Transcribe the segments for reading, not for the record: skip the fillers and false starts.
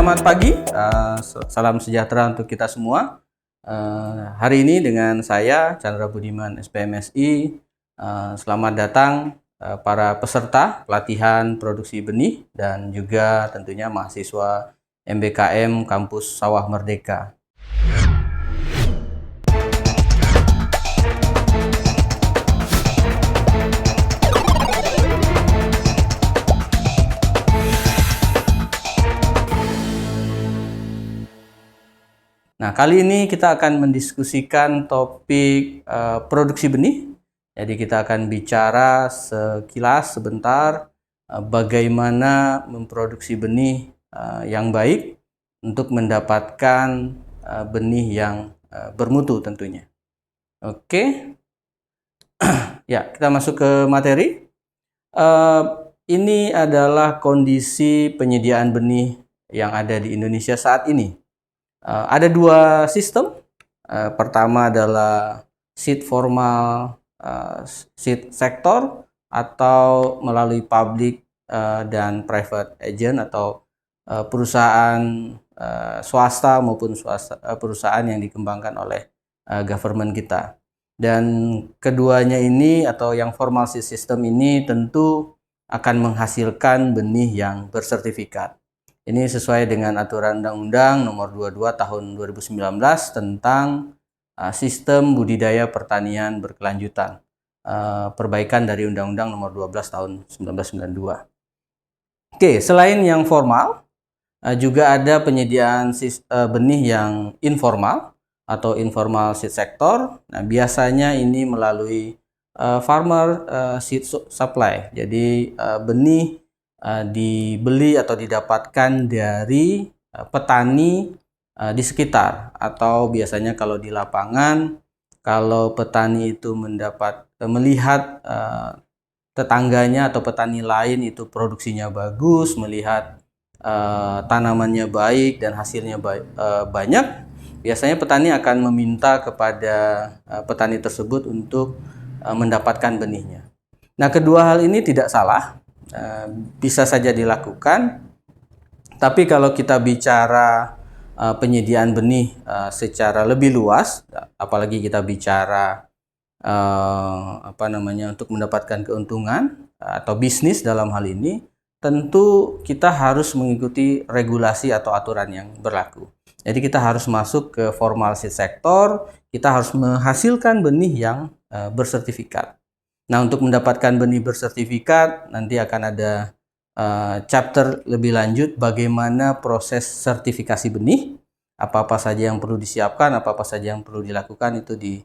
selamat pagi, salam sejahtera untuk kita semua. Hari ini dengan saya Chandra Budiman SPMSI. Selamat datang para peserta pelatihan produksi benih dan juga tentunya mahasiswa MBKM Kampus Sawah Merdeka. Nah, kali ini kita akan mendiskusikan topik produksi benih. Jadi kita akan bicara sekilas sebentar bagaimana memproduksi benih yang baik untuk mendapatkan benih yang bermutu tentunya. Oke. Ya, kita masuk ke materi. Ini adalah kondisi penyediaan benih yang ada di Indonesia saat ini. Ada dua sistem. Pertama adalah seed formal seed sector atau melalui public dan private agent atau perusahaan swasta maupun perusahaan yang dikembangkan oleh government kita. Dan keduanya ini atau yang formal seed system ini tentu akan menghasilkan benih yang bersertifikat. Ini sesuai dengan aturan Undang-Undang Nomor 22 Tahun 2019 tentang sistem budidaya pertanian berkelanjutan. Perbaikan dari Undang-Undang Nomor 12 Tahun 1992. Oke, selain yang formal, juga ada penyediaan benih yang informal atau informal seed sector. Nah, biasanya ini melalui farmer seed supply. Jadi benih dibeli atau didapatkan dari petani di sekitar, atau biasanya kalau di lapangan, kalau petani itu melihat tetangganya atau petani lain itu produksinya bagus, melihat tanamannya baik dan hasilnya banyak, biasanya petani akan meminta kepada petani tersebut untuk mendapatkan benihnya. Nah, kedua hal ini tidak salah. Bisa saja dilakukan, tapi kalau kita bicara penyediaan benih secara lebih luas, apalagi kita bicara untuk mendapatkan keuntungan atau bisnis dalam hal ini, tentu kita harus mengikuti regulasi atau aturan yang berlaku. Jadi kita harus masuk ke formal seed sector, kita harus menghasilkan benih yang bersertifikat. Nah, untuk mendapatkan benih bersertifikat, nanti akan ada chapter lebih lanjut bagaimana proses sertifikasi benih, apa-apa saja yang perlu disiapkan, apa-apa saja yang perlu dilakukan itu di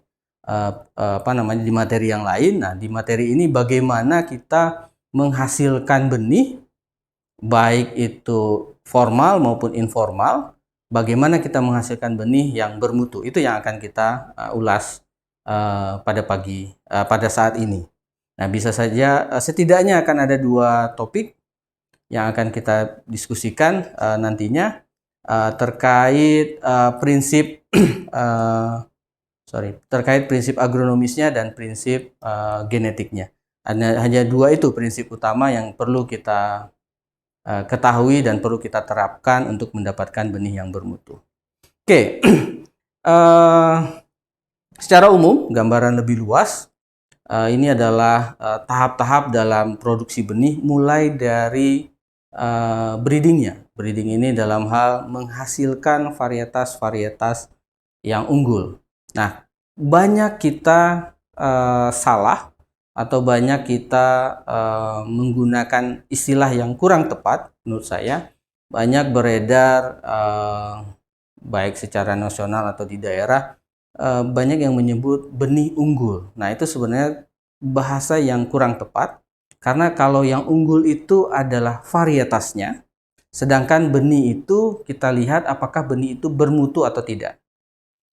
materi yang lain. Nah, di materi ini bagaimana kita menghasilkan benih, baik itu formal maupun informal, bagaimana kita menghasilkan benih yang bermutu, itu yang akan kita ulas pada saat ini. Nah, bisa saja setidaknya akan ada dua topik yang akan kita diskusikan nantinya terkait prinsip agronomisnya dan prinsip genetiknya. Hanya dua itu prinsip utama yang perlu kita ketahui dan perlu kita terapkan untuk mendapatkan benih yang bermutu. Oke, secara umum, gambaran lebih luas, ini adalah tahap-tahap dalam produksi benih mulai dari breedingnya. Breeding ini dalam hal menghasilkan varietas-varietas yang unggul. Nah, banyak kita salah atau banyak kita menggunakan istilah yang kurang tepat menurut saya. Banyak beredar baik secara nasional atau di daerah, banyak yang menyebut benih unggul. Nah, itu sebenarnya bahasa yang kurang tepat, karena kalau yang unggul itu adalah varietasnya, sedangkan benih itu kita lihat apakah benih itu bermutu atau tidak.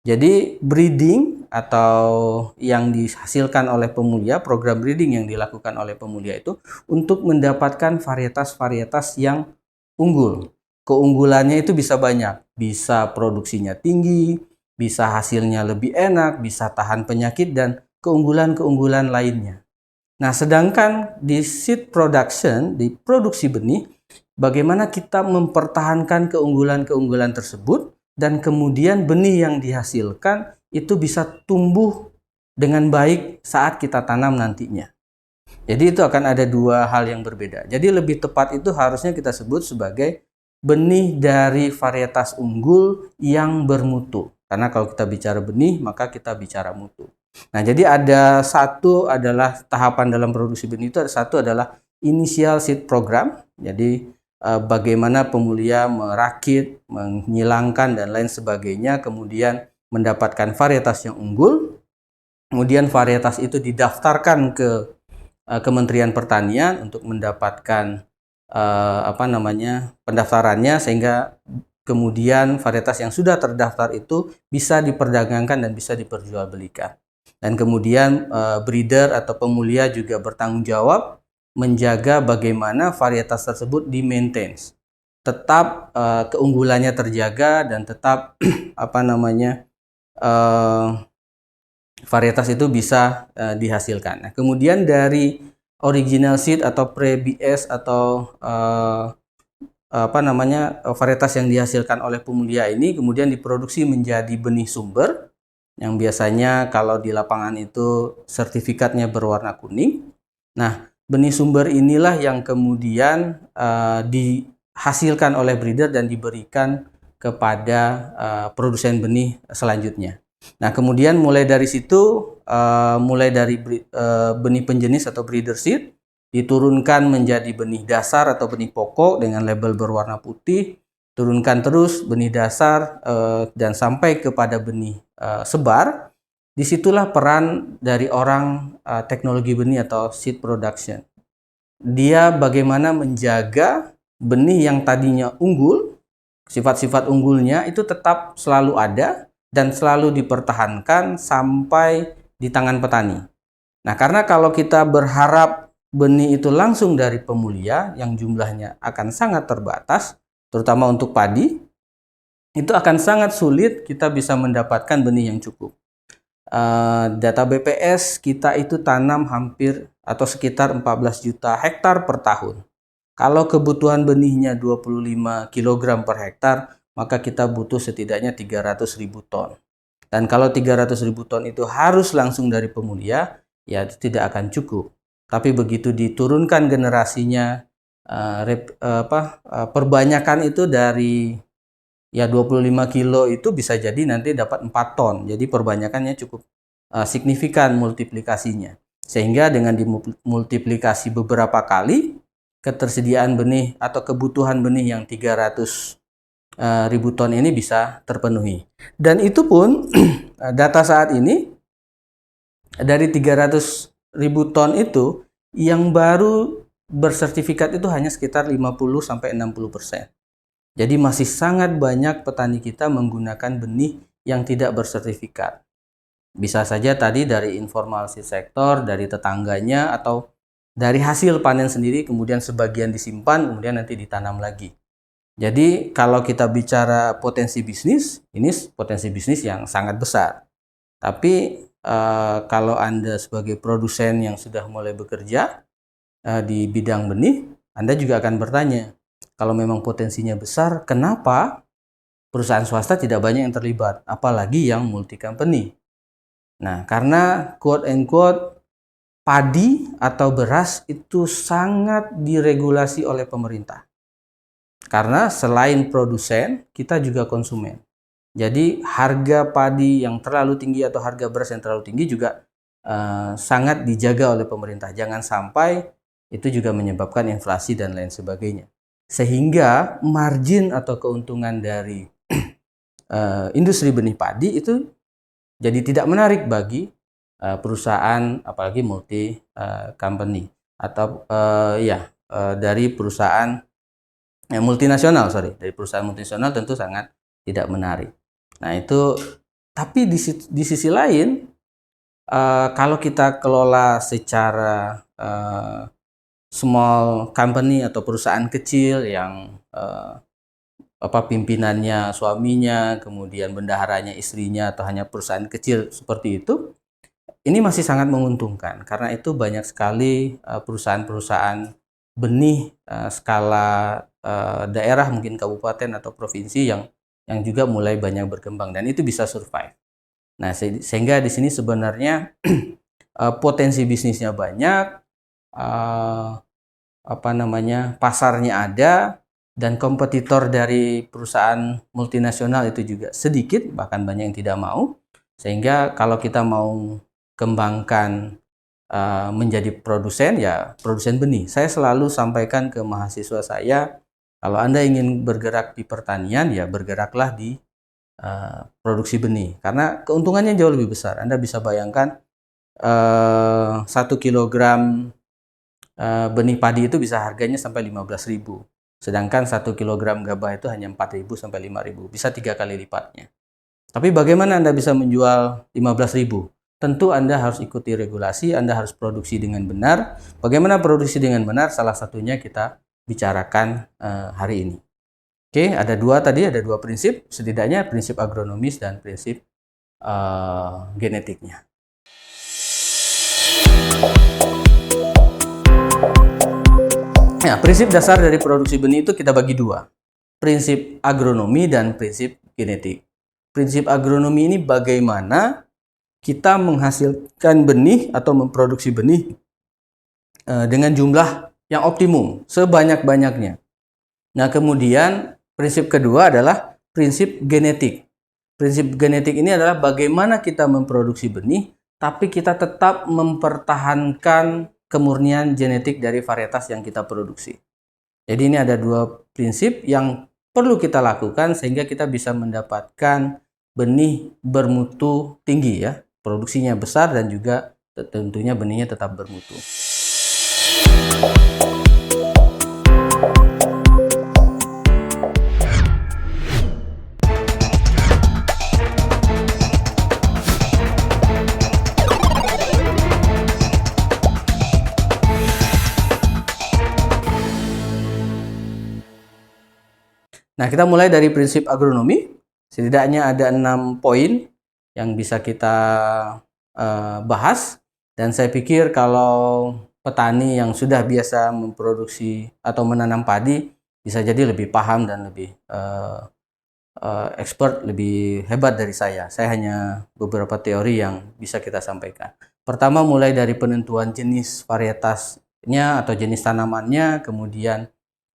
Jadi breeding atau yang dihasilkan oleh pemulia, program breeding yang dilakukan oleh pemulia itu untuk mendapatkan varietas-varietas yang unggul. Keunggulannya itu bisa banyak, bisa produksinya tinggi, bisa hasilnya lebih enak, bisa tahan penyakit, dan keunggulan-keunggulan lainnya. Nah, sedangkan di seed production, di produksi benih, bagaimana kita mempertahankan keunggulan-keunggulan tersebut dan kemudian benih yang dihasilkan itu bisa tumbuh dengan baik saat kita tanam nantinya. Jadi itu akan ada dua hal yang berbeda. Jadi lebih tepat itu harusnya kita sebut sebagai benih dari varietas unggul yang bermutu. Karena kalau kita bicara benih, maka kita bicara mutu. Nah, jadi ada satu adalah tahapan dalam produksi benih itu, ada satu adalah initial seed program. Jadi bagaimana pemulia merakit, menghilangkan dan lain sebagainya, kemudian mendapatkan varietas yang unggul. Kemudian varietas itu didaftarkan ke Kementerian Pertanian untuk mendapatkan pendaftarannya, sehingga kemudian varietas yang sudah terdaftar itu bisa diperdagangkan dan bisa diperjualbelikan. Dan kemudian breeder atau pemulia juga bertanggung jawab menjaga bagaimana varietas tersebut di-maintain, tetap keunggulannya terjaga dan tetap varietas itu bisa dihasilkan. Nah, kemudian dari original seed atau pre-BS atau varietas yang dihasilkan oleh pemulia ini kemudian diproduksi menjadi benih sumber yang biasanya kalau di lapangan itu sertifikatnya berwarna kuning. Nah, benih sumber inilah yang kemudian dihasilkan oleh breeder dan diberikan kepada produsen benih selanjutnya. Nah, kemudian mulai dari situ, mulai dari benih penjenis atau breeder seed, diturunkan menjadi benih dasar atau benih pokok dengan label berwarna putih, turunkan terus benih dasar dan sampai kepada benih sebar. Disitulah peran dari orang teknologi benih atau seed production. Dia bagaimana menjaga benih yang tadinya unggul, sifat-sifat unggulnya itu tetap selalu ada dan selalu dipertahankan sampai di tangan petani. Nah, karena kalau kita berharap benih itu langsung dari pemulia yang jumlahnya akan sangat terbatas, terutama untuk padi, itu akan sangat sulit kita bisa mendapatkan benih yang cukup. Data BPS kita itu tanam hampir atau sekitar 14 juta hektar per tahun. Kalau kebutuhan benihnya 25 kg per hektar, maka kita butuh setidaknya 300.000 ton. Dan kalau 300.000 ton itu harus langsung dari pemulia, ya itu tidak akan cukup. Tapi begitu diturunkan generasinya, perbanyakan itu dari 25 kilo itu bisa jadi nanti dapat 4 ton. Jadi perbanyakannya cukup signifikan multiplikasinya. Sehingga dengan dimultiplikasi beberapa kali, ketersediaan benih atau kebutuhan benih yang 300.000 ton ini bisa terpenuhi. Dan itu pun data saat ini dari 300.000 ton itu yang baru bersertifikat itu hanya sekitar 50-60%. Jadi masih sangat banyak petani kita menggunakan benih yang tidak bersertifikat. Bisa saja tadi dari informal seed sector, dari tetangganya, atau dari hasil panen sendiri, kemudian sebagian disimpan, kemudian nanti ditanam lagi. Jadi kalau kita bicara potensi bisnis, ini potensi bisnis yang sangat besar. Tapi kalau Anda sebagai produsen yang sudah mulai bekerja di bidang benih, Anda juga akan bertanya, kalau memang potensinya besar, kenapa perusahaan swasta tidak banyak yang terlibat, apalagi yang multi company? Nah, karena quote and quote padi atau beras itu sangat diregulasi oleh pemerintah. Karena selain produsen, kita juga konsumen. Jadi harga padi yang terlalu tinggi atau harga beras yang terlalu tinggi juga sangat dijaga oleh pemerintah. Jangan sampai itu juga menyebabkan inflasi dan lain sebagainya. Sehingga margin atau keuntungan dari industri benih padi itu jadi tidak menarik bagi perusahaan, apalagi multi company atau dari perusahaan multinasional, dari perusahaan multinasional tentu sangat tidak menarik. Nah itu, tapi di sisi lain, kalau kita kelola secara small company atau perusahaan kecil yang pimpinannya suaminya, kemudian bendaharanya istrinya, atau hanya perusahaan kecil seperti itu, ini masih sangat menguntungkan karena itu banyak sekali perusahaan-perusahaan benih skala daerah mungkin kabupaten atau provinsi yang juga mulai banyak berkembang dan itu bisa survive. Nah, sehingga di sini sebenarnya potensi bisnisnya banyak, pasarnya ada, dan kompetitor dari perusahaan multinasional itu juga sedikit, bahkan banyak yang tidak mau. Sehingga kalau kita mau kembangkan menjadi produsen, ya produsen benih. Saya selalu sampaikan ke mahasiswa saya, kalau Anda ingin bergerak di pertanian, ya bergeraklah di produksi benih. Karena keuntungannya jauh lebih besar. Anda bisa bayangkan 1 kilogram benih padi itu bisa harganya sampai 15.000. Sedangkan 1 kilogram gabah itu hanya 4.000 sampai 5.000. Bisa 3 kali lipatnya. Tapi bagaimana Anda bisa menjual 15.000? Tentu Anda harus ikuti regulasi, Anda harus produksi dengan benar. Bagaimana produksi dengan benar? Salah satunya kita bicarakan hari ini. Oke, ada dua prinsip, setidaknya prinsip agronomis dan prinsip genetiknya. Nah, prinsip dasar dari produksi benih itu kita bagi dua. Prinsip agronomi dan prinsip genetik. Prinsip agronomi ini bagaimana kita menghasilkan benih atau memproduksi benih dengan jumlah yang optimum, sebanyak-banyaknya. Nah, kemudian prinsip kedua adalah prinsip genetik. Prinsip genetik ini adalah bagaimana kita memproduksi benih, tapi kita tetap mempertahankan kemurnian genetik dari varietas yang kita produksi. Jadi ini ada dua prinsip yang perlu kita lakukan sehingga kita bisa mendapatkan benih bermutu tinggi ya. Produksinya besar dan juga tentunya benihnya tetap bermutu. Nah, kita mulai dari prinsip agronomi. Setidaknya ada 6 poin yang bisa kita bahas, dan saya pikir kalau petani yang sudah biasa memproduksi atau menanam padi bisa jadi lebih paham dan lebih expert, lebih hebat dari saya. Saya hanya beberapa teori yang bisa kita sampaikan. Pertama, mulai dari penentuan jenis varietasnya atau jenis tanamannya, kemudian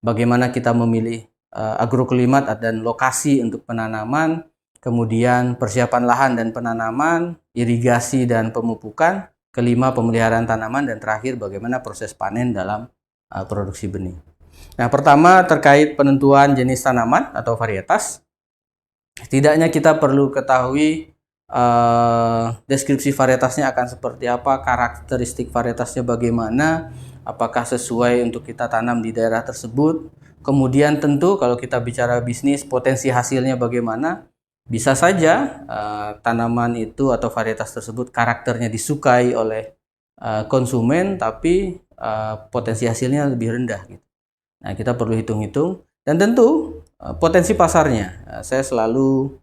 bagaimana kita memilih agroklimat dan lokasi untuk penanaman, kemudian persiapan lahan dan penanaman, irigasi dan pemupukan, kelima pemeliharaan tanaman, dan terakhir bagaimana proses panen dalam produksi benih. Nah, pertama terkait penentuan jenis tanaman atau varietas. Setidaknya kita perlu ketahui deskripsi varietasnya akan seperti apa, karakteristik varietasnya bagaimana, apakah sesuai untuk kita tanam di daerah tersebut. Kemudian tentu kalau kita bicara bisnis, potensi hasilnya bagaimana. Bisa saja tanaman itu atau varietas tersebut karakternya disukai oleh konsumen, tapi potensi hasilnya lebih rendah gitu. Nah, kita perlu hitung-hitung, dan tentu potensi pasarnya. Saya selalu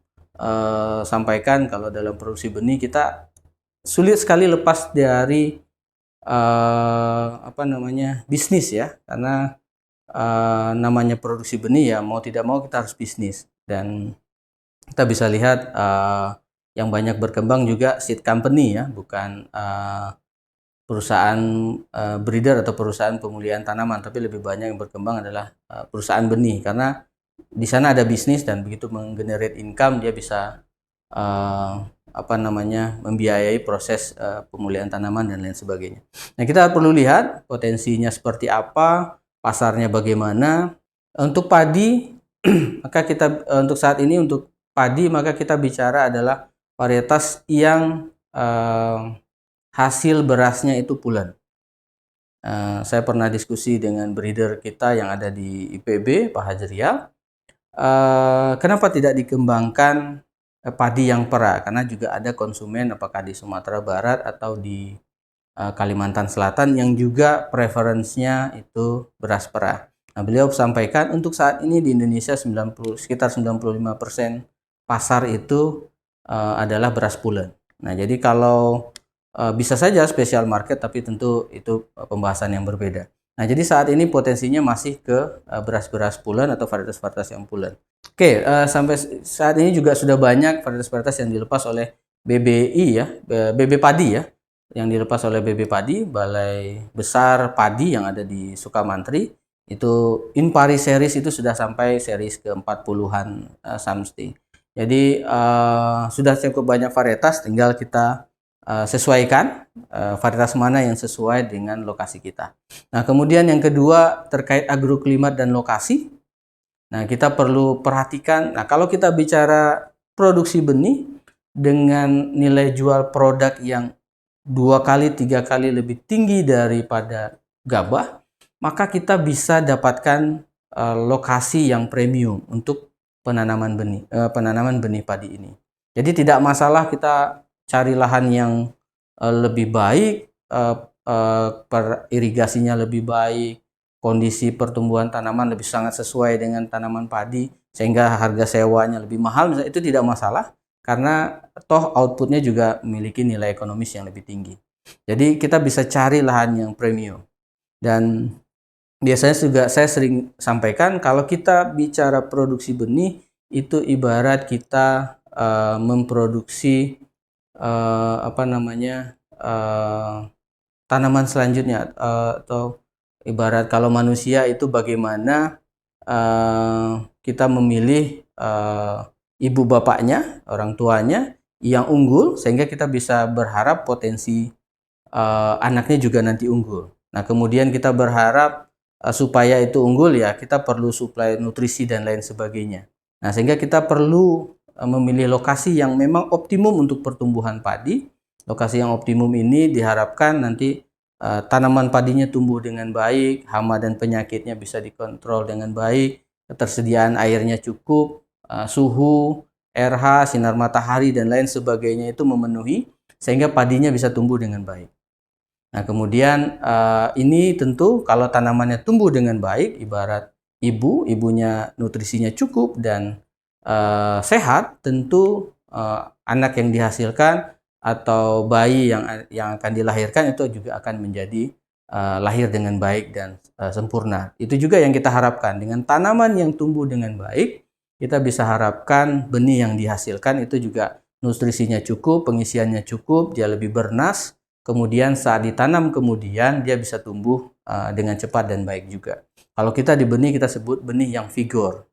sampaikan kalau dalam produksi benih kita sulit sekali lepas dari bisnis ya, karena namanya produksi benih ya mau tidak mau kita harus bisnis. Dan kita bisa lihat yang banyak berkembang juga seed company ya, bukan perusahaan breeder atau perusahaan pemulihan tanaman, tapi lebih banyak yang berkembang adalah perusahaan benih, karena di sana ada bisnis dan begitu menggenerate income dia bisa membiayai proses pemulihan tanaman dan lain sebagainya. Nah, kita perlu lihat potensinya seperti apa, pasarnya bagaimana. Untuk padi maka kita untuk saat ini untuk padi maka kita bicara adalah varietas yang hasil berasnya itu pulen. Saya pernah diskusi dengan breeder kita yang ada di IPB, Pak Hajrial. Kenapa tidak dikembangkan padi yang pera? Karena juga ada konsumen apakah di Sumatera Barat atau di Kalimantan Selatan yang juga preferensinya itu beras pera. Nah, beliau sampaikan untuk saat ini di Indonesia sekitar 95% pasar itu adalah beras pulen. Nah, jadi kalau bisa saja special market, tapi tentu itu pembahasan yang berbeda. Nah, jadi saat ini potensinya masih ke beras-beras pulen atau varietas-varietas yang pulen. Oke, sampai saat ini juga sudah banyak varietas-varietas yang dilepas oleh BBI ya, BB Padi ya, yang dilepas oleh BB Padi, Balai Besar Padi yang ada di Sukamantri. Itu Impari series itu sudah sampai series ke-40-an something. Jadi sudah cukup banyak varietas, tinggal kita sesuaikan varietas mana yang sesuai dengan lokasi kita. Nah, kemudian yang kedua terkait agroklimat dan lokasi. Nah, kita perlu perhatikan, nah kalau kita bicara produksi benih dengan nilai jual produk yang 2 kali, 3 kali lebih tinggi daripada gabah, maka kita bisa dapatkan lokasi yang premium untuk penanaman benih padi ini. Jadi tidak masalah kita cari lahan yang lebih baik, irigasinya lebih baik, kondisi pertumbuhan tanaman lebih sangat sesuai dengan tanaman padi, sehingga harga sewanya lebih mahal, misalnya, itu tidak masalah, karena toh outputnya juga memiliki nilai ekonomis yang lebih tinggi. Jadi kita bisa cari lahan yang premium. Dan biasanya juga saya sering sampaikan, kalau kita bicara produksi benih, itu ibarat kita memproduksi tanaman selanjutnya, atau ibarat kalau manusia itu bagaimana kita memilih ibu bapaknya, orang tuanya yang unggul, sehingga kita bisa berharap potensi anaknya juga nanti unggul. Nah, kemudian kita berharap supaya itu unggul, ya kita perlu suplai nutrisi dan lain sebagainya. Nah, sehingga kita perlu memilih lokasi yang memang optimum untuk pertumbuhan padi. Lokasi yang optimum ini diharapkan nanti tanaman padinya tumbuh dengan baik, hama dan penyakitnya bisa dikontrol dengan baik, ketersediaan airnya cukup, suhu, RH, sinar matahari dan lain sebagainya itu memenuhi, sehingga padinya bisa tumbuh dengan baik. Nah, kemudian ini tentu kalau tanamannya tumbuh dengan baik, ibarat ibunya nutrisinya cukup dan sehat, tentu anak yang dihasilkan atau bayi yang akan dilahirkan itu juga akan menjadi lahir dengan baik dan sempurna. Itu juga yang kita harapkan. Dengan tanaman yang tumbuh dengan baik, kita bisa harapkan benih yang dihasilkan itu juga nutrisinya cukup, pengisiannya cukup, dia lebih bernas. Kemudian saat ditanam kemudian dia bisa tumbuh dengan cepat dan baik juga. Kalau kita di benih kita sebut benih yang vigor.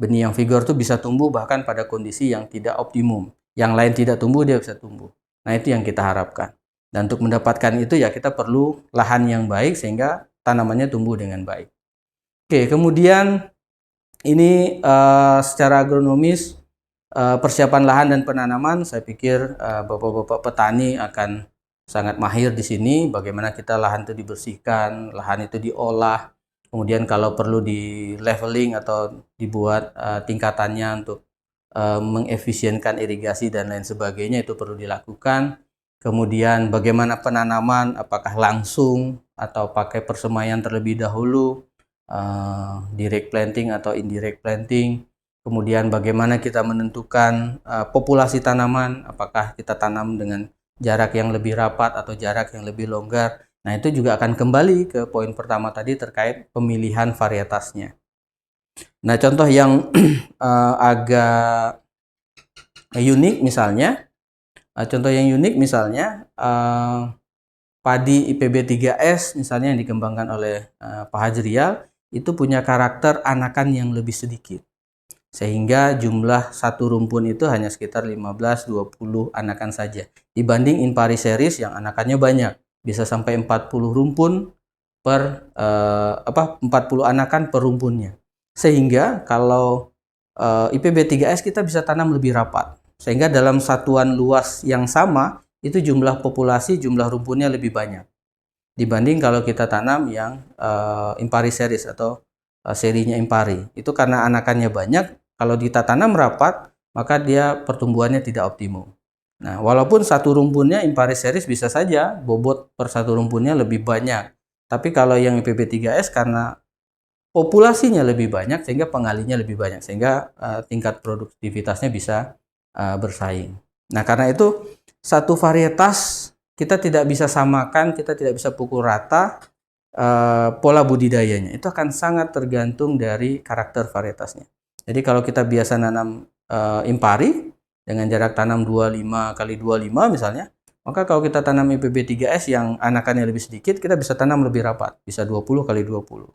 Benih yang vigor itu bisa tumbuh bahkan pada kondisi yang tidak optimum. Yang lain tidak tumbuh, dia bisa tumbuh. Nah, itu yang kita harapkan. Dan untuk mendapatkan itu ya kita perlu lahan yang baik sehingga tanamannya tumbuh dengan baik. Oke, kemudian ini secara agronomis persiapan lahan dan penanaman, saya pikir bapak-bapak petani akan sangat mahir di sini. Bagaimana kita lahan itu dibersihkan, lahan itu diolah, kemudian kalau perlu di leveling atau dibuat tingkatannya untuk mengefisienkan irigasi dan lain sebagainya, itu perlu dilakukan. Kemudian bagaimana penanaman, apakah langsung atau pakai persemaian terlebih dahulu, direct planting atau indirect planting. Kemudian bagaimana kita menentukan populasi tanaman, apakah kita tanam dengan jarak yang lebih rapat atau jarak yang lebih longgar. Nah, itu juga akan kembali ke poin pertama tadi terkait pemilihan varietasnya. Nah, contoh yang agak unik misalnya, padi IPB 3S misalnya yang dikembangkan oleh Pak Hajrial, itu punya karakter anakan yang lebih sedikit. Sehingga jumlah satu rumpun itu hanya sekitar 15-20 anakan saja. Dibanding Impari series yang anakannya banyak, bisa sampai 40 rumpun per 40 anakan per rumpunnya. Sehingga kalau IPB 3S kita bisa tanam lebih rapat. Sehingga dalam satuan luas yang sama, itu jumlah populasi, jumlah rumpunnya lebih banyak. Dibanding kalau kita tanam yang Impari series atau serinya Impari. Itu karena anakannya banyak, kalau kita tanam rapat, maka dia pertumbuhannya tidak optimum. Nah, walaupun satu rumpunnya Impari series bisa saja bobot per satu rumpunnya lebih banyak. Tapi kalau yang IPB 3S karena populasinya lebih banyak, sehingga pengalinya lebih banyak, sehingga tingkat produktivitasnya bisa bersaing. Nah, karena itu satu varietas kita tidak bisa samakan, kita tidak bisa pukul rata pola budidayanya. Itu akan sangat tergantung dari karakter varietasnya. Jadi kalau kita biasa nanam impari dengan jarak tanam 25 kali 25 misalnya, maka kalau kita tanam IPB 3S yang anakannya lebih sedikit, kita bisa tanam lebih rapat, bisa 20 kali 20.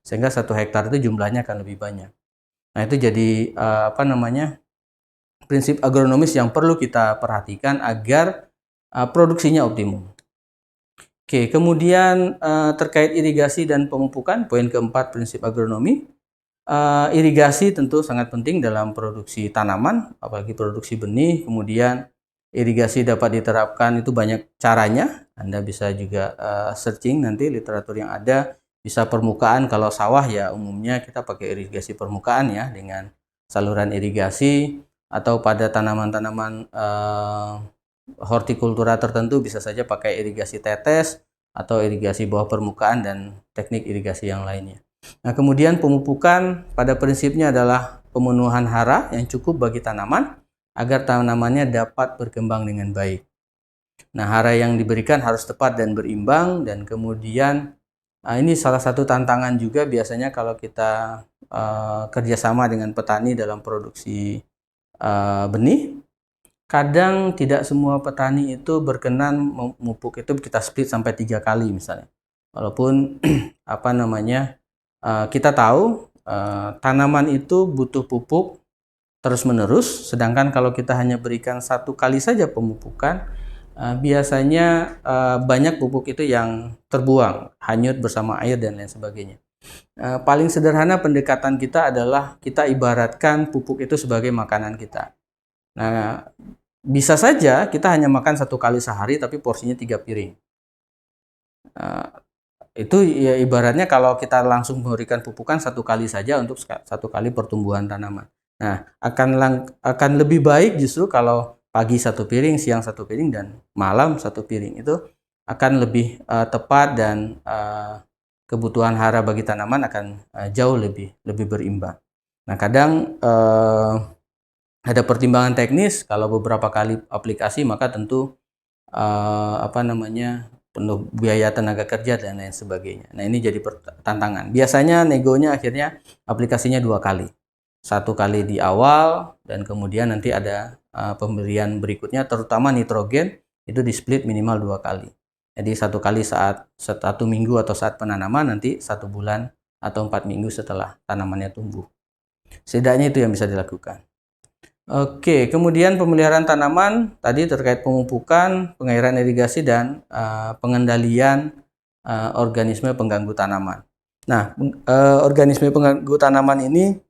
Sehingga 1 hektar itu jumlahnya akan lebih banyak. Nah, itu jadi prinsip agronomis yang perlu kita perhatikan agar produksinya optimum. Oke, kemudian terkait irigasi dan pemupukan, poin keempat prinsip agronomi. Irigasi tentu sangat penting dalam produksi tanaman, apalagi produksi benih. Kemudian irigasi dapat diterapkan itu banyak caranya. Anda bisa juga searching nanti literatur yang ada. Bisa permukaan, kalau sawah ya umumnya kita pakai irigasi permukaan ya dengan saluran irigasi, atau pada tanaman-tanaman hortikultura tertentu bisa saja pakai irigasi tetes atau irigasi bawah permukaan dan teknik irigasi yang lainnya. Nah, kemudian pemupukan pada prinsipnya adalah pemenuhan hara yang cukup bagi tanaman agar tanamannya dapat berkembang dengan baik. Nah, hara yang diberikan harus tepat dan berimbang, dan kemudian ini salah satu tantangan juga biasanya kalau kita kerjasama dengan petani dalam produksi benih. Kadang tidak semua petani itu berkenan memupuk itu kita split sampai 3 kali misalnya. Walaupun kita tahu tanaman itu butuh pupuk terus-menerus, sedangkan kalau kita hanya berikan 1 kali saja pemupukan, biasanya banyak pupuk itu yang terbuang, hanyut bersama air dan lain sebagainya. Paling sederhana pendekatan kita adalah kita ibaratkan pupuk itu sebagai makanan kita. Nah, bisa saja kita hanya makan 1 kali sehari tapi porsinya 3 piring. Itu ya ibaratnya kalau kita langsung memberikan pupukan 1 kali saja untuk 1 kali pertumbuhan tanaman. Nah, akan lebih baik justru kalau pagi 1 piring, siang 1 piring, dan malam 1 piring. Itu akan lebih tepat, dan kebutuhan hara bagi tanaman akan jauh lebih berimbang. Nah, kadang ada pertimbangan teknis, kalau beberapa kali aplikasi maka tentu penuh biaya tenaga kerja dan lain sebagainya. Nah, ini jadi tantangan. Biasanya negonya akhirnya aplikasinya 2 kali. 1 kali di awal, dan kemudian nanti ada pemberian berikutnya, terutama nitrogen itu di split minimal 2 kali. Jadi 1 kali saat 1 minggu atau saat penanaman, nanti 1 bulan atau 4 minggu setelah tanamannya tumbuh. Setidaknya itu yang bisa dilakukan. Oke, kemudian pemeliharaan tanaman tadi terkait pemupukan, pengairan irigasi, dan pengendalian organisme pengganggu tanaman. Nah, organisme pengganggu tanaman ini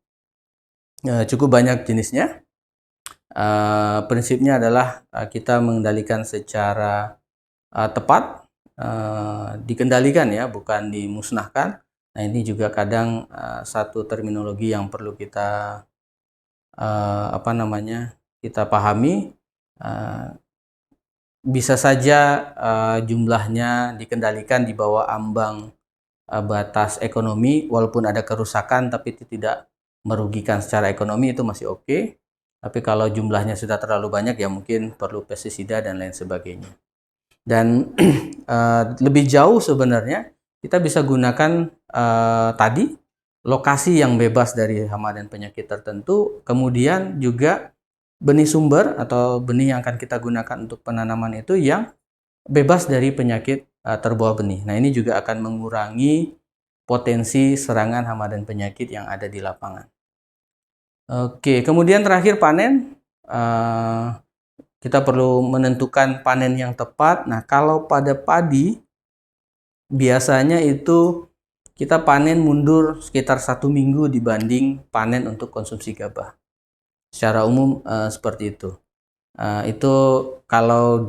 cukup banyak jenisnya. Prinsipnya adalah kita mengendalikan secara tepat, dikendalikan ya, bukan dimusnahkan. Nah, ini juga kadang satu terminologi yang perlu kita kita pahami. Bisa saja jumlahnya dikendalikan di bawah ambang batas ekonomi, walaupun ada kerusakan tapi itu tidak merugikan secara ekonomi, itu masih oke. Tapi kalau jumlahnya sudah terlalu banyak ya mungkin perlu pestisida dan lain sebagainya. Dan lebih jauh sebenarnya kita bisa gunakan tadi lokasi yang bebas dari hama dan penyakit tertentu, kemudian juga benih sumber atau benih yang akan kita gunakan untuk penanaman itu yang bebas dari penyakit terbawa benih. Nah, ini juga akan mengurangi potensi serangan hama dan penyakit yang ada di lapangan. Oke, kemudian terakhir panen. Kita perlu menentukan panen yang tepat. Nah, kalau pada padi, biasanya itu kita panen mundur sekitar 1 minggu dibanding panen untuk konsumsi gabah. Secara umum seperti itu. Itu kalau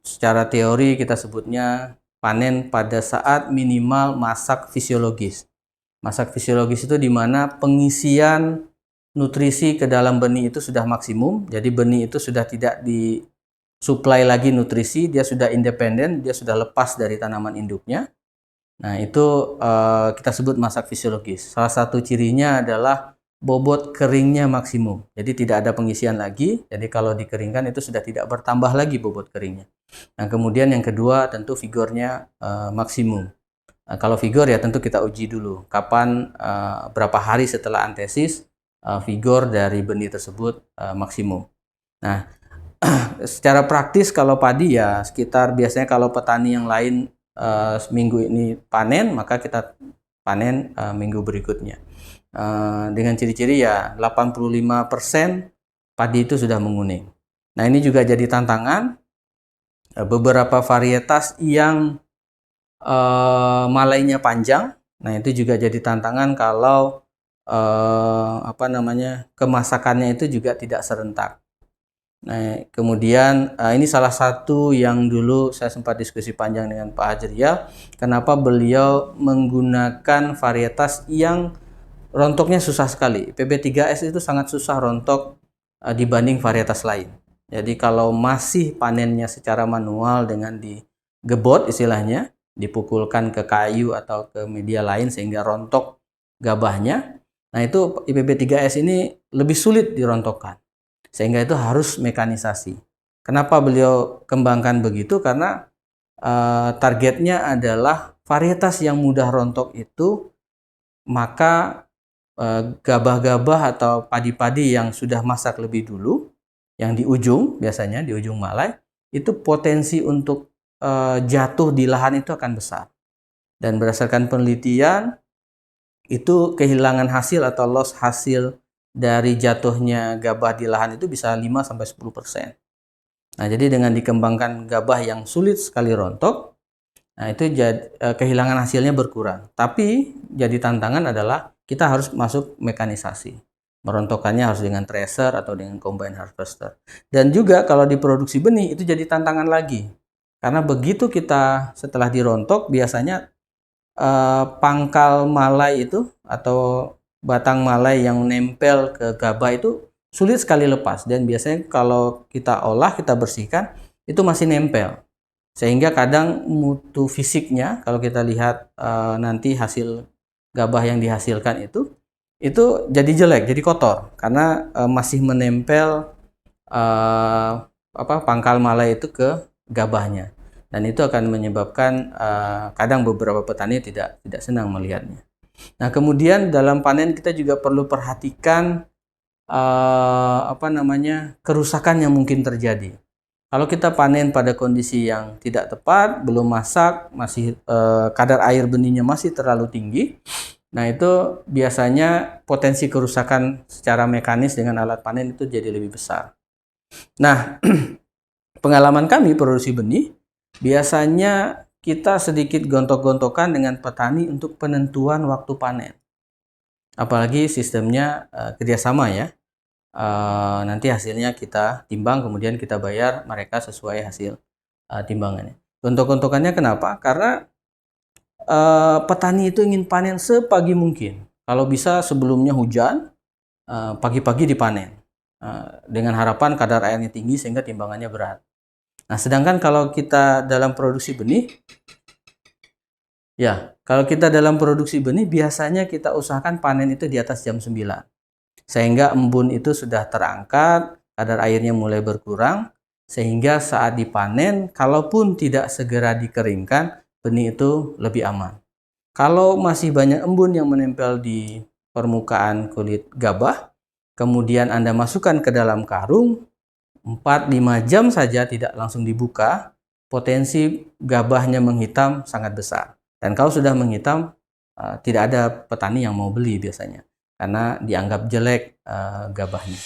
secara teori kita sebutnya panen pada saat minimal masak fisiologis. Masak fisiologis itu di mana pengisian nutrisi ke dalam benih itu sudah maksimum. Jadi benih itu sudah tidak disuplai lagi nutrisi, dia sudah independen, dia sudah lepas dari tanaman induknya. Nah, itu kita sebut masak fisiologis. Salah satu cirinya adalah bobot keringnya maksimum. Jadi tidak ada pengisian lagi. Jadi kalau dikeringkan itu sudah tidak bertambah lagi bobot keringnya. Nah, kemudian yang kedua tentu vigornya maksimum. Kalau vigor ya tentu kita uji dulu kapan berapa hari setelah antesis vigor dari benih tersebut maksimum. Nah, secara praktis kalau padi ya sekitar biasanya kalau petani yang lain seminggu ini panen, maka kita panen minggu berikutnya. Dengan ciri-ciri ya 85% padi itu sudah menguning. Nah, ini juga jadi tantangan. Beberapa varietas yang malainya panjang, nah itu juga jadi tantangan kalau kemasakannya itu juga tidak serentak. Nah, kemudian ini salah satu yang dulu saya sempat diskusi panjang dengan Pak Hajrial, kenapa beliau menggunakan varietas yang rontoknya susah sekali. PB3S itu sangat susah rontok dibanding varietas lain. Jadi kalau masih panennya secara manual dengan digebot istilahnya, dipukulkan ke kayu atau ke media lain sehingga rontok gabahnya, nah itu IPB3S ini lebih sulit dirontokkan. Sehingga itu harus mekanisasi. Kenapa beliau kembangkan begitu? Karena targetnya adalah varietas yang mudah rontok itu, maka gabah-gabah atau padi-padi yang sudah masak lebih dulu, yang di ujung, biasanya di ujung malai, itu potensi untuk jatuh di lahan itu akan besar. Dan berdasarkan penelitian, itu kehilangan hasil atau loss hasil dari jatuhnya gabah di lahan itu bisa 5-10%. Nah, jadi dengan dikembangkan gabah yang sulit sekali rontok, nah itu kehilangan hasilnya berkurang. Tapi jadi tantangan adalah kita harus masuk mekanisasi. Merontokkannya harus dengan thresher atau dengan combine harvester. Dan juga kalau diproduksi benih itu jadi tantangan lagi. Karena begitu kita setelah dirontok biasanya pangkal malai itu atau batang malai yang nempel ke gabah itu sulit sekali lepas, dan biasanya kalau kita olah, kita bersihkan, itu masih nempel, sehingga kadang mutu fisiknya kalau kita lihat nanti hasil gabah yang dihasilkan itu jadi jelek, jadi kotor karena masih menempel pangkal malai itu ke gabahnya, dan itu akan menyebabkan kadang beberapa petani tidak senang melihatnya. Nah, kemudian dalam panen kita juga perlu perhatikan kerusakan yang mungkin terjadi. Kalau kita panen pada kondisi yang tidak tepat, belum masak, masih kadar air benihnya masih terlalu tinggi, nah itu biasanya potensi kerusakan secara mekanis dengan alat panen itu jadi lebih besar. Nah, pengalaman kami produksi benih, biasanya kita sedikit gontok-gontokan dengan petani untuk penentuan waktu panen. Apalagi sistemnya kerjasama ya. Nanti hasilnya kita timbang, kemudian kita bayar mereka sesuai hasil timbangannya. Gontok-gontokannya kenapa? Karena petani itu ingin panen sepagi mungkin. Kalau bisa sebelumnya hujan, pagi-pagi dipanen. Dengan harapan kadar airnya tinggi sehingga timbangannya berat. Nah, sedangkan kalau kita dalam produksi benih, biasanya kita usahakan panen itu di atas jam 9. Sehingga embun itu sudah terangkat, kadar airnya mulai berkurang, sehingga saat dipanen, kalaupun tidak segera dikeringkan, benih itu lebih aman. Kalau masih banyak embun yang menempel di permukaan kulit gabah, kemudian Anda masukkan ke dalam karung, 4-5 jam saja tidak langsung dibuka, potensi gabahnya menghitam sangat besar. Dan kalau sudah menghitam, tidak ada petani yang mau beli biasanya, karena dianggap jelek gabahnya.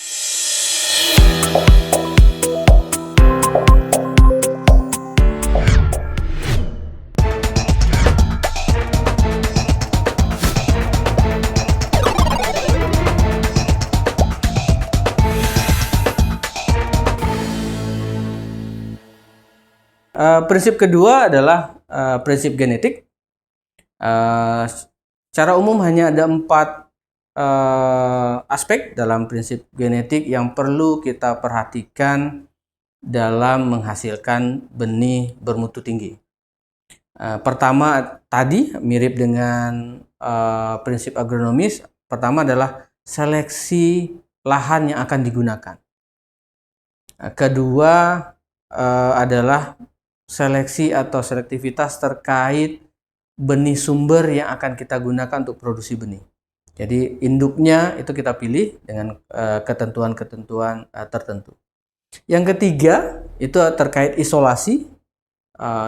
Prinsip kedua adalah prinsip genetik. Secara umum hanya ada 4 aspek dalam prinsip genetik yang perlu kita perhatikan dalam menghasilkan benih bermutu tinggi. Pertama tadi mirip dengan prinsip agronomis. Pertama adalah seleksi lahan yang akan digunakan. Kedua adalah seleksi atau selektivitas terkait benih sumber yang akan kita gunakan untuk produksi benih. Jadi induknya itu kita pilih dengan ketentuan-ketentuan tertentu. Yang ketiga itu terkait isolasi.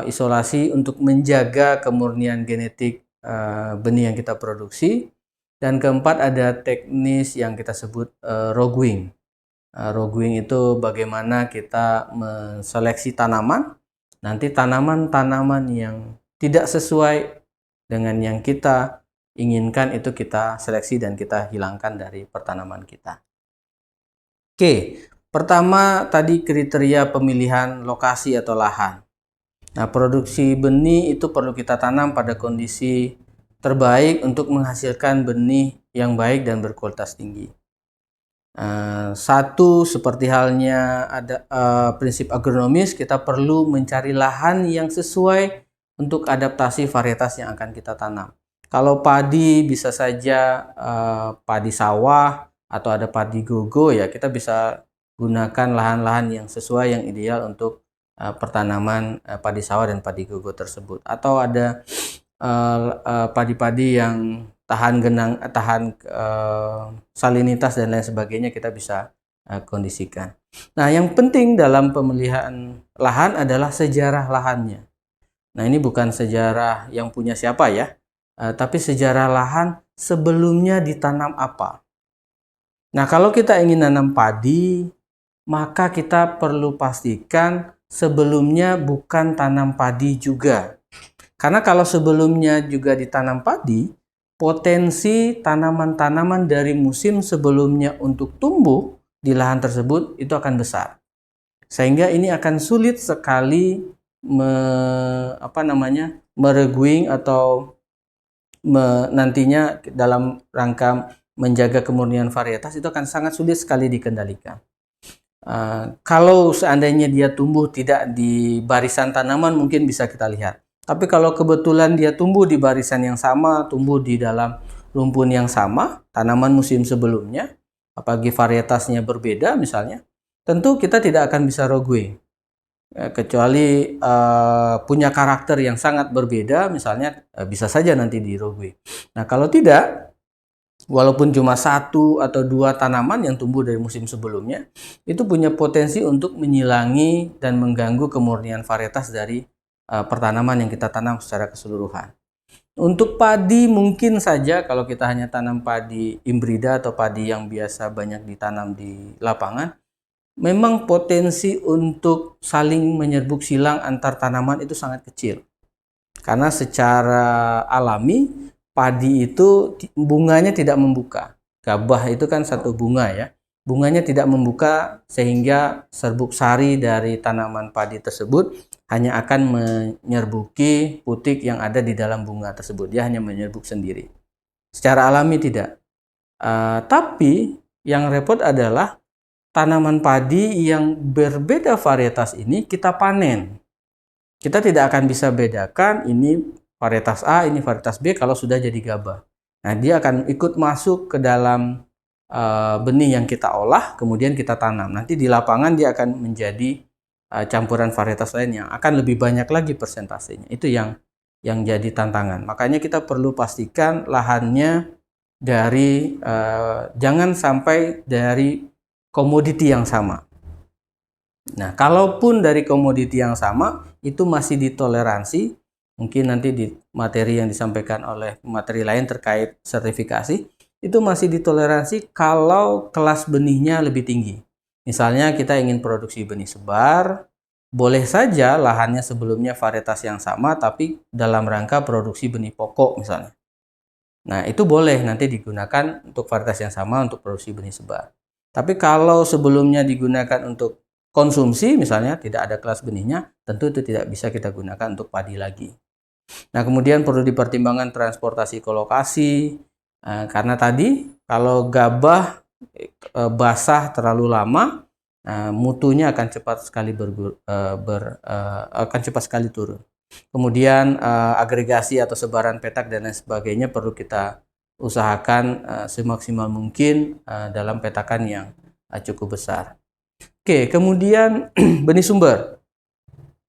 Isolasi untuk menjaga kemurnian genetik benih yang kita produksi. Dan keempat ada teknis yang kita sebut rogwing. Rogwing itu bagaimana kita menseleksi tanaman. Nanti tanaman-tanaman yang tidak sesuai dengan yang kita inginkan itu kita seleksi dan kita hilangkan dari pertanaman kita. Oke, pertama tadi kriteria pemilihan lokasi atau lahan. Nah, produksi benih itu perlu kita tanam pada kondisi terbaik untuk menghasilkan benih yang baik dan berkualitas tinggi. Satu, seperti halnya ada prinsip agronomis, kita perlu mencari lahan yang sesuai untuk adaptasi varietas yang akan kita tanam. Kalau padi bisa saja padi sawah atau ada padi gogo, ya kita bisa gunakan lahan-lahan yang sesuai, yang ideal untuk pertanaman padi sawah dan padi gogo tersebut. Atau ada padi-padi yang tahan genang, tahan salinitas dan lain sebagainya, kita bisa kondisikan. Nah, yang penting dalam pemilihan lahan adalah sejarah lahannya. Nah, ini bukan sejarah yang punya siapa ya, tapi sejarah lahan sebelumnya ditanam apa. Nah, kalau kita ingin nanam padi, maka kita perlu pastikan sebelumnya bukan tanam padi juga. Karena kalau sebelumnya juga ditanam padi, potensi tanaman-tanaman dari musim sebelumnya untuk tumbuh di lahan tersebut itu akan besar. Sehingga ini akan sulit sekali mereguing atau nantinya dalam rangka menjaga kemurnian varietas itu akan sangat sulit sekali dikendalikan. Kalau seandainya dia tumbuh tidak di barisan tanaman mungkin bisa kita lihat. Tapi kalau kebetulan dia tumbuh di barisan yang sama, tumbuh di dalam rumpun yang sama, tanaman musim sebelumnya, apalagi varietasnya berbeda misalnya, tentu kita tidak akan bisa rogwing. Kecuali punya karakter yang sangat berbeda, misalnya bisa saja nanti di rogwing. Nah, kalau tidak, walaupun cuma satu atau dua tanaman yang tumbuh dari musim sebelumnya, itu punya potensi untuk menyilangi dan mengganggu kemurnian varietas dari pertanaman yang kita tanam secara keseluruhan. Untuk padi mungkin saja kalau kita hanya tanam padi imbrida atau padi yang biasa banyak ditanam di lapangan, memang potensi untuk saling menyerbuk silang antar tanaman itu sangat kecil. Karena secara alami padi itu bunganya tidak membuka. Gabah itu kan satu bunga ya. Bunganya tidak membuka sehingga serbuk sari dari tanaman padi tersebut hanya akan menyerbuki putik yang ada di dalam bunga tersebut. Dia hanya menyerbuk sendiri. Secara alami tidak. Tapi yang repot adalah tanaman padi yang berbeda varietas ini kita panen. Kita tidak akan bisa bedakan ini varietas A, ini varietas B kalau sudah jadi gabah. Nah, dia akan ikut masuk ke dalam benih yang kita olah, kemudian kita tanam. Nanti di lapangan dia akan menjadi campuran varietas lain yang akan lebih banyak lagi persentasenya. Itu yang jadi tantangan. Makanya kita perlu pastikan lahannya dari jangan sampai dari komoditi yang sama. Nah, kalaupun dari komoditi yang sama itu masih ditoleransi, mungkin nanti di materi yang disampaikan oleh materi lain terkait sertifikasi, itu masih ditoleransi kalau kelas benihnya lebih tinggi. Misalnya kita ingin produksi benih sebar, boleh saja lahannya sebelumnya varietas yang sama, tapi dalam rangka produksi benih pokok misalnya. Nah, itu boleh nanti digunakan untuk varietas yang sama untuk produksi benih sebar. Tapi kalau sebelumnya digunakan untuk konsumsi, misalnya tidak ada kelas benihnya, tentu itu tidak bisa kita gunakan untuk padi lagi. Nah, kemudian perlu dipertimbangkan transportasi ke lokasi, karena tadi kalau gabah basah terlalu lama, mutunya akan cepat sekali turun. Kemudian agregasi atau sebaran petak dan lain sebagainya perlu kita usahakan semaksimal mungkin dalam petakan yang cukup besar. Oke, kemudian benih sumber.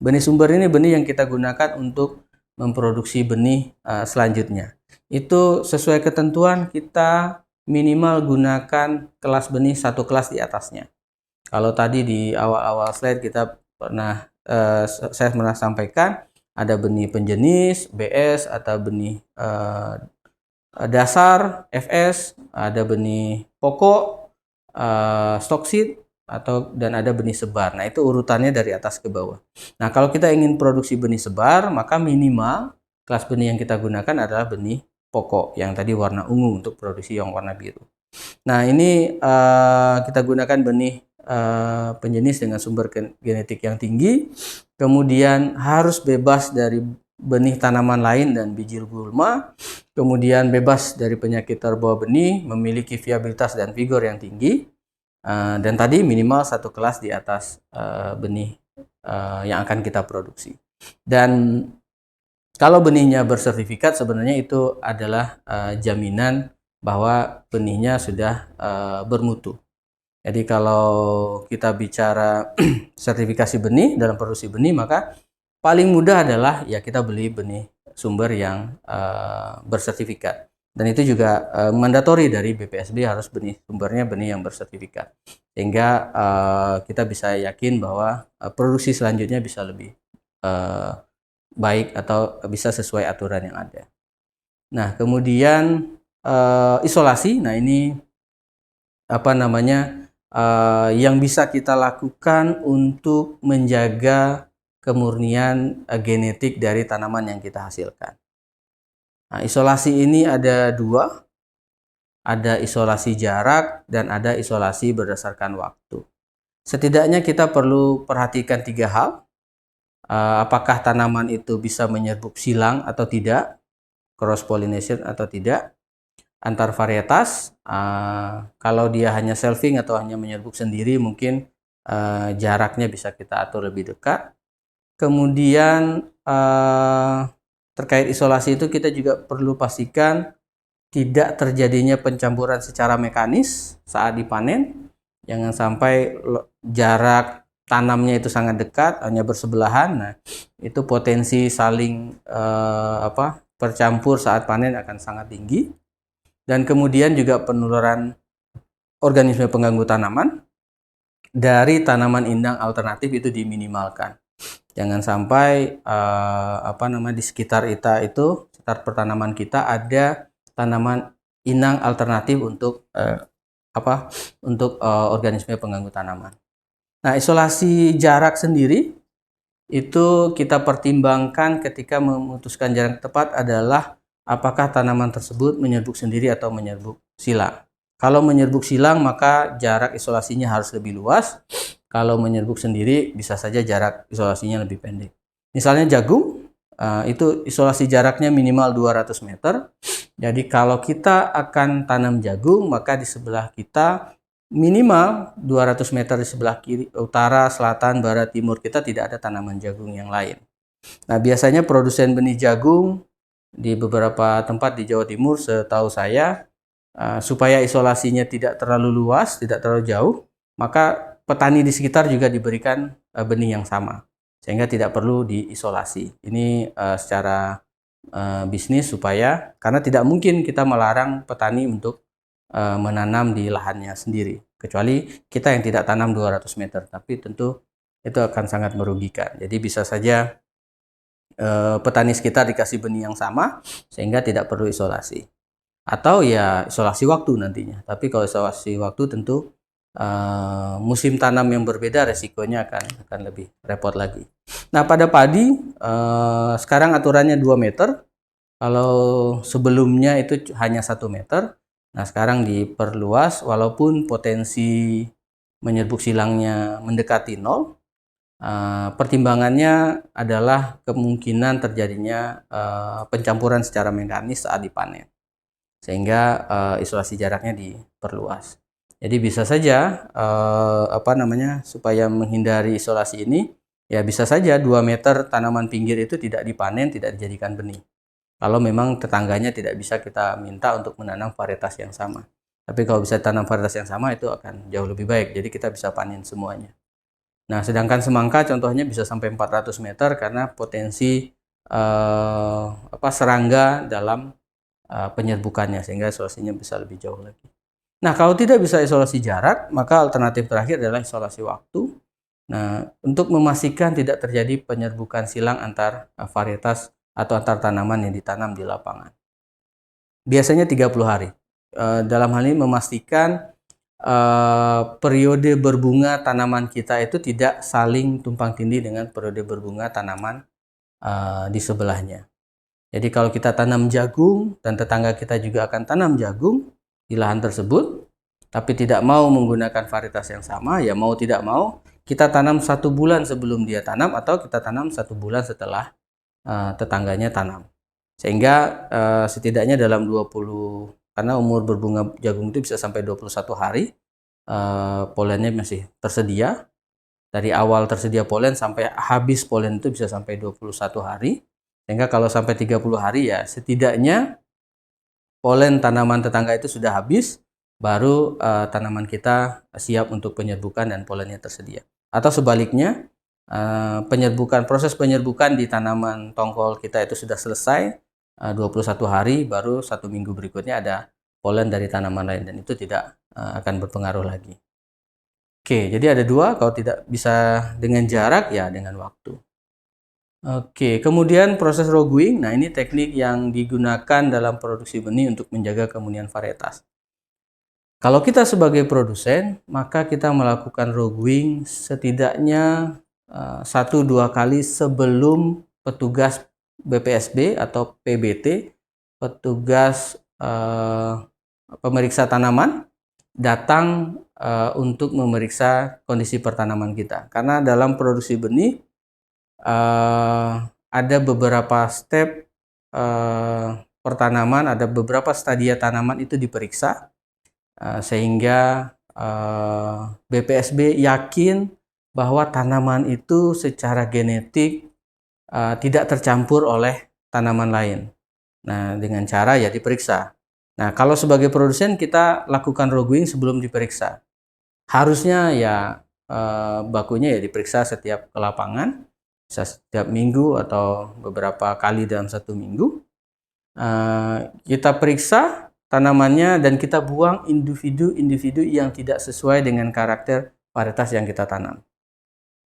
Benih sumber ini benih yang kita gunakan untuk memproduksi benih selanjutnya. Itu sesuai ketentuan kita minimal gunakan kelas benih satu kelas di atasnya. Kalau tadi di awal-awal slide saya pernah sampaikan ada benih penjenis BS atau benih dasar FS, ada benih pokok stock seed dan ada benih sebar. Nah, itu urutannya dari atas ke bawah. Nah, kalau kita ingin produksi benih sebar, maka minimal kelas benih yang kita gunakan adalah benih pokok yang tadi warna ungu untuk produksi yang warna biru. Nah, ini kita gunakan benih penjenis dengan sumber genetik yang tinggi, kemudian harus bebas dari benih tanaman lain dan biji gulma, kemudian bebas dari penyakit terbawa benih, memiliki viabilitas dan vigor yang tinggi, dan tadi minimal satu kelas di atas benih yang akan kita produksi. Dan kalau benihnya bersertifikat, sebenarnya itu adalah jaminan bahwa benihnya sudah bermutu. Jadi kalau kita bicara sertifikasi benih dalam produksi benih, maka paling mudah adalah ya kita beli benih sumber yang bersertifikat. Dan itu juga mandatori dari BPSB, harus benih sumbernya benih yang bersertifikat. Sehingga kita bisa yakin bahwa produksi selanjutnya bisa lebih baik atau bisa sesuai aturan yang ada. Nah, kemudian isolasi. Nah, ini yang bisa kita lakukan untuk menjaga kemurnian genetik dari tanaman yang kita hasilkan. Nah, isolasi ini ada dua, ada isolasi jarak dan ada isolasi berdasarkan waktu. Setidaknya kita perlu perhatikan 3 hal. Apakah tanaman itu bisa menyerbuk silang atau tidak, cross pollination atau tidak, antar varietas. Kalau dia hanya selfing atau hanya menyerbuk sendiri, mungkin jaraknya bisa kita atur lebih dekat. Kemudian terkait isolasi itu kita juga perlu pastikan tidak terjadinya pencampuran secara mekanis saat dipanen. Jangan sampai jarak tanamnya itu sangat dekat, hanya bersebelahan. Nah, itu potensi saling bercampur saat panen akan sangat tinggi. Dan kemudian juga penularan organisme pengganggu tanaman dari tanaman indang alternatif itu diminimalkan. Jangan sampai di sekitar sekitar pertanaman kita ada tanaman inang alternatif untuk organisme pengganggu tanaman. Nah, isolasi jarak sendiri itu kita pertimbangkan ketika memutuskan jarak tepat adalah apakah tanaman tersebut menyerbuk sendiri atau menyerbuk silang. Kalau menyerbuk silang, maka jarak isolasinya harus lebih luas. Kalau menyerbuk sendiri, bisa saja jarak isolasinya lebih pendek. Misalnya jagung, itu isolasi jaraknya minimal 200 meter. Jadi kalau kita akan tanam jagung, maka di sebelah kita minimal 200 meter di sebelah kiri, utara, selatan, barat, timur kita tidak ada tanaman jagung yang lain. Nah, biasanya produsen benih jagung di beberapa tempat di Jawa Timur, setahu saya, supaya isolasinya tidak terlalu luas, tidak terlalu jauh, maka petani di sekitar juga diberikan benih yang sama, sehingga tidak perlu diisolasi. Ini secara bisnis karena tidak mungkin kita melarang petani untuk menanam di lahannya sendiri, kecuali kita yang tidak tanam 200 meter, tapi tentu itu akan sangat merugikan. Jadi bisa saja petani sekitar dikasih benih yang sama, sehingga tidak perlu isolasi. Atau ya isolasi waktu nantinya. Tapi kalau isolasi waktu tentu musim tanam yang berbeda, resikonya akan lebih repot lagi. Nah, pada padi sekarang aturannya 2 meter. Kalau sebelumnya itu hanya 1 meter. Nah, sekarang diperluas walaupun potensi menyerbuk silangnya mendekati 0. Pertimbangannya adalah kemungkinan terjadinya pencampuran secara mekanis saat dipanen, sehingga isolasi jaraknya diperluas. Jadi bisa saja supaya menghindari isolasi ini, ya bisa saja 2 meter tanaman pinggir itu tidak dipanen, tidak dijadikan benih. Kalau memang tetangganya tidak bisa kita minta untuk menanam varietas yang sama. Tapi kalau bisa tanam varietas yang sama, itu akan jauh lebih baik. Jadi kita bisa panen semuanya. Nah, sedangkan semangka contohnya bisa sampai 400 meter karena potensi serangga dalam penyerbukannya, sehingga isolasinya bisa lebih jauh lagi. Nah, kalau tidak bisa isolasi jarak, maka alternatif terakhir adalah isolasi waktu. Nah, untuk memastikan tidak terjadi penyerbukan silang antar varietas atau antar tanaman yang ditanam di lapangan. Biasanya 30 hari. Dalam hal ini memastikan periode berbunga tanaman kita itu tidak saling tumpang tindih dengan periode berbunga tanaman di sebelahnya. Jadi kalau kita tanam jagung dan tetangga kita juga akan tanam jagung di lahan tersebut, tapi tidak mau menggunakan varietas yang sama, ya mau tidak mau kita tanam 1 bulan sebelum dia tanam atau kita tanam 1 bulan setelah tetangganya tanam. Sehingga setidaknya dalam 20, karena umur berbunga jagung itu bisa sampai 21 hari, polennya masih tersedia. Dari awal tersedia polen sampai habis polen itu bisa sampai 21 hari. Sehingga kalau sampai 30 hari ya setidaknya polen tanaman tetangga itu sudah habis, baru tanaman kita siap untuk penyerbukan dan polennya tersedia. Atau sebaliknya, proses penyerbukan di tanaman tongkol kita itu sudah selesai 21 hari, baru 1 minggu berikutnya ada polen dari tanaman lain, dan itu tidak akan berpengaruh lagi. Oke, jadi ada 2, kalau tidak bisa dengan jarak ya dengan waktu. Oke, kemudian proses roguing. Nah, ini teknik yang digunakan dalam produksi benih untuk menjaga kemunian varietas. Kalau kita sebagai produsen, maka kita melakukan roguing setidaknya 1-2 kali sebelum petugas BPSB atau PBT, petugas pemeriksa tanaman, datang untuk memeriksa kondisi pertanaman kita. Karena dalam produksi benih, ada beberapa step pertanaman, ada beberapa stadia tanaman itu diperiksa, sehingga BPSB yakin bahwa tanaman itu secara genetik tidak tercampur oleh tanaman lain. Nah, dengan cara ya diperiksa. Nah, kalau sebagai produsen kita lakukan roguing sebelum diperiksa. Harusnya ya bakunya ya diperiksa setiap ke lapangan, bisa setiap minggu atau beberapa kali dalam 1 minggu. Kita periksa tanamannya dan kita buang individu-individu yang tidak sesuai dengan karakter varietas yang kita tanam.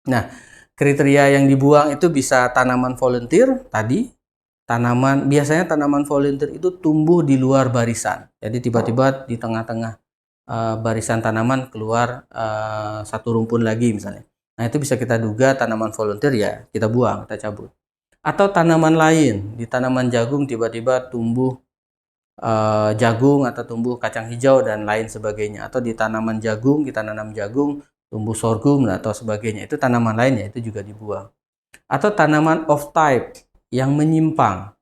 Nah, kriteria yang dibuang itu bisa tanaman volunteer tadi. Biasanya tanaman volunteer itu tumbuh di luar barisan. Jadi tiba-tiba di tengah-tengah barisan tanaman keluar satu rumpun lagi misalnya. Nah, itu bisa kita duga tanaman volunteer, ya kita buang, kita cabut. Atau tanaman lain, di tanaman jagung tiba-tiba tumbuh jagung atau tumbuh kacang hijau dan lain sebagainya. Atau di tanaman jagung, kita nanam jagung, tumbuh sorghum atau sebagainya. Itu tanaman lain, ya itu juga dibuang. Atau tanaman off type yang menyimpang.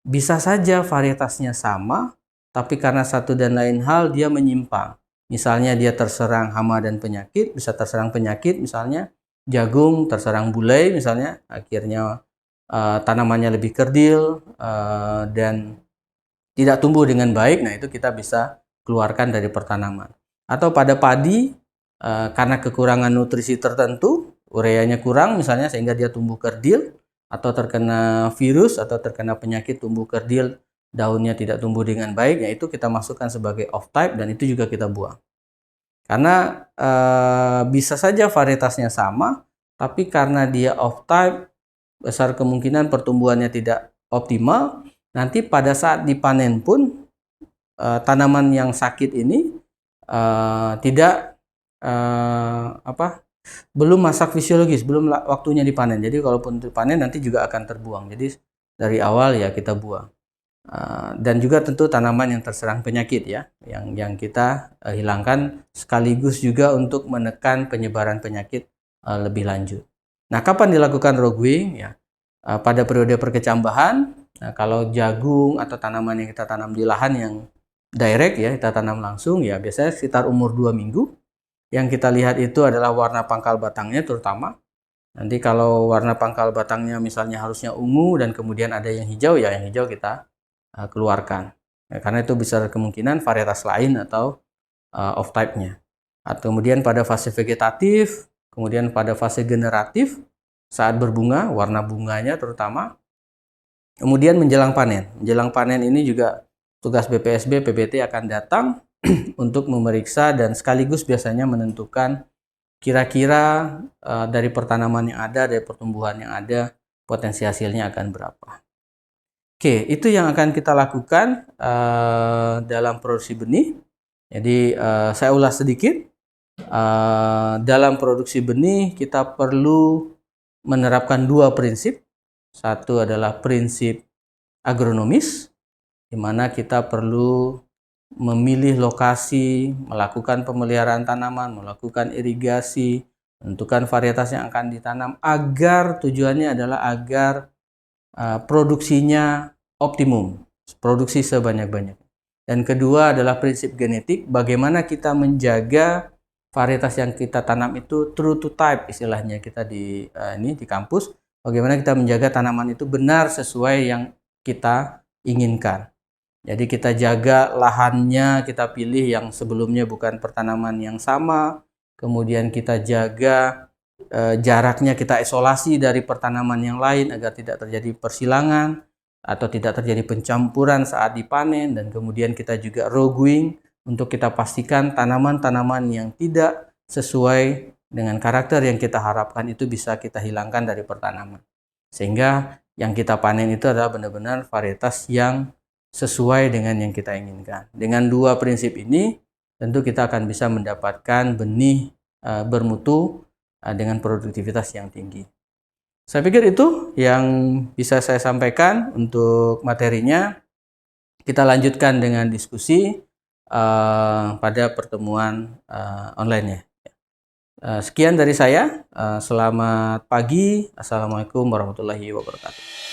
Bisa saja varietasnya sama, tapi karena satu dan lain hal dia menyimpang. Misalnya dia terserang hama dan penyakit, bisa terserang penyakit misalnya, jagung terserang bulai misalnya, akhirnya tanamannya lebih kerdil dan tidak tumbuh dengan baik. Nah, itu kita bisa keluarkan dari pertanaman. Atau pada padi, karena kekurangan nutrisi tertentu, ureanya kurang misalnya, sehingga dia tumbuh kerdil, atau terkena virus atau terkena penyakit tumbuh kerdil, daunnya tidak tumbuh dengan baik, ya itu kita masukkan sebagai off type dan itu juga kita buang. Karena bisa saja varietasnya sama, tapi karena dia off type, besar kemungkinan pertumbuhannya tidak optimal. Nanti pada saat dipanen pun tanaman yang sakit ini tidak belum masak fisiologis, belum waktunya dipanen. Jadi kalaupun dipanen nanti juga akan terbuang. Jadi dari awal ya kita buang. Dan juga tentu tanaman yang terserang penyakit ya, yang kita hilangkan, sekaligus juga untuk menekan penyebaran penyakit lebih lanjut. Nah, kapan dilakukan roguing? Ya, pada periode perkecambahan. Nah, kalau jagung atau tanaman yang kita tanam di lahan yang direct ya, kita tanam langsung, ya biasanya sekitar umur 2 minggu. Yang kita lihat itu adalah warna pangkal batangnya terutama. Nanti kalau warna pangkal batangnya misalnya harusnya ungu dan kemudian ada yang hijau, ya yang hijau kita keluarkan. Ya, karena itu besar kemungkinan varietas lain atau off type-nya. Atau kemudian pada fase vegetatif, kemudian pada fase generatif, saat berbunga, warna bunganya terutama, Kemudian menjelang panen. Menjelang panen ini juga tugas BPSB, PBT akan datang untuk memeriksa dan sekaligus biasanya menentukan kira-kira dari pertanaman yang ada, dari pertumbuhan yang ada, potensi hasilnya akan berapa. Oke, itu yang akan kita lakukan dalam produksi benih. Jadi saya ulas sedikit. Dalam produksi benih kita perlu menerapkan dua prinsip. Satu adalah prinsip agronomis, di mana kita perlu memilih lokasi, melakukan pemeliharaan tanaman, melakukan irigasi, menentukan varietas yang akan ditanam, agar tujuannya adalah agar produksinya optimum, produksi sebanyak-banyaknya. Dan kedua adalah prinsip genetik, bagaimana kita menjaga varietas yang kita tanam itu true to type, istilahnya kita di kampus, bagaimana kita menjaga tanaman itu benar sesuai yang kita inginkan. Jadi kita jaga lahannya, kita pilih yang sebelumnya bukan pertanaman yang sama, kemudian kita jaga jaraknya, kita isolasi dari pertanaman yang lain agar tidak terjadi persilangan atau tidak terjadi pencampuran saat dipanen, dan kemudian kita juga rowing untuk kita pastikan tanaman-tanaman yang tidak sesuai dengan karakter yang kita harapkan itu bisa kita hilangkan dari pertanaman. Sehingga yang kita panen itu adalah benar-benar varietas yang sesuai dengan yang kita inginkan. Dengan dua prinsip ini, tentu kita akan bisa mendapatkan benih bermutu dengan produktivitas yang tinggi. Saya pikir itu yang bisa saya sampaikan untuk materinya. Kita lanjutkan dengan diskusi pada pertemuan online ya. Sekian dari saya. Selamat pagi. Assalamualaikum warahmatullahi wabarakatuh.